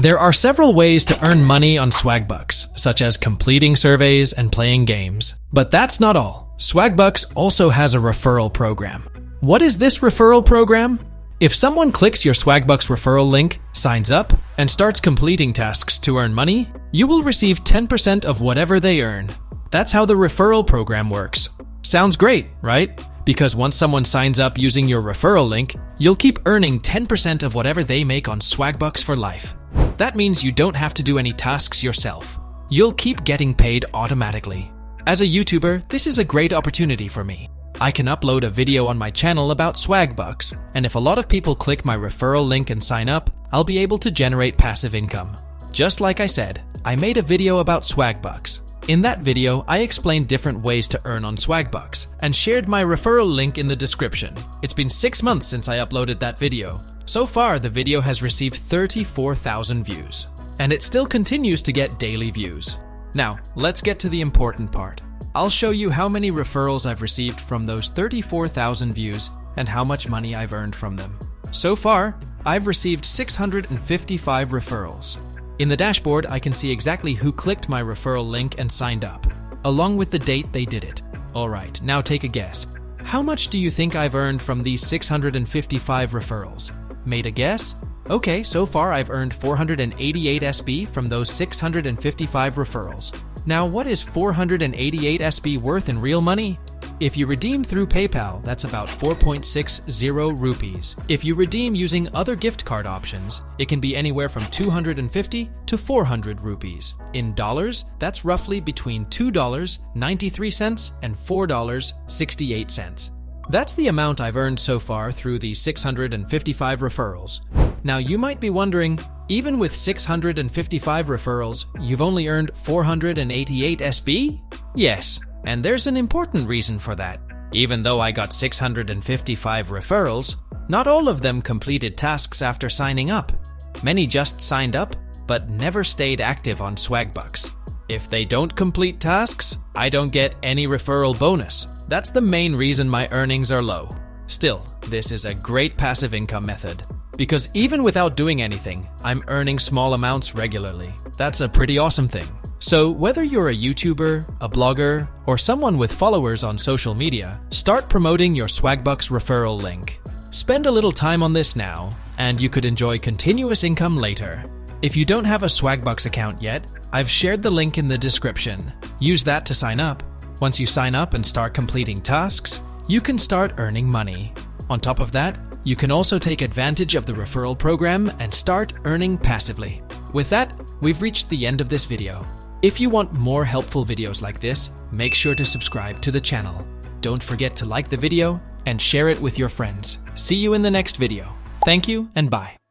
There are several ways to earn money on Swagbucks, such as completing surveys and playing games. But that's not all. Swagbucks also has a referral program. What is this referral program? If someone clicks your Swagbucks referral link, signs up, and starts completing tasks to earn money, you will receive 10% of whatever they earn. That's how the referral program works. Sounds great, right? Because once someone signs up using your referral link, you'll keep earning 10% of whatever they make on Swagbucks for life. That means you don't have to do any tasks yourself. You'll keep getting paid automatically. As a YouTuber, this is a great opportunity for me. I can upload a video on my channel about Swagbucks, and if a lot of people click my referral link and sign up, I'll be able to generate passive income. Just like I said, I made a video about Swagbucks. In that video, I explained different ways to earn on Swagbucks and shared my referral link in the description. It's been 6 months since I uploaded that video. So far, the video has received 34,000 views, and it still continues to get daily views. Now, let's get to the important part. I'll show you how many referrals I've received from those 34,000 views and how much money I've earned from them. So far, I've received 655 referrals. In the dashboard, I can see exactly who clicked my referral link and signed up, along with the date they did it. Alright, now take a guess. How much do you think I've earned from these 655 referrals? Made a guess? Okay, so far I've earned 488 SB from those 655 referrals. Now, what is 488 SB worth in real money? If you redeem through PayPal, that's about 4.60 rupees. If you redeem using other gift card options, it can be anywhere from 250 to 400 rupees. In dollars, that's roughly between $2.93 and $4.68. That's the amount I've earned so far through the 655 referrals. Now, you might be wondering, even with 655 referrals, you've only earned 488 SB? Yes. And there's an important reason for that. Even though I got 655 referrals, not all of them completed tasks after signing up. Many just signed up, but never stayed active on Swagbucks. If they don't complete tasks, I don't get any referral bonus. That's the main reason my earnings are low. Still, this is a great passive income method. Because even without doing anything, I'm earning small amounts regularly. That's a pretty awesome thing. So whether you're a YouTuber, a blogger, or someone with followers on social media, start promoting your Swagbucks referral link. Spend a little time on this now, and you could enjoy continuous income later. If you don't have a Swagbucks account yet, I've shared the link in the description. Use that to sign up. Once you sign up and start completing tasks, you can start earning money. On top of that, you can also take advantage of the referral program and start earning passively. With that, we've reached the end of this video. If you want more helpful videos like this, make sure to subscribe to the channel. Don't forget to like the video and share it with your friends. See you in the next video. Thank you and bye.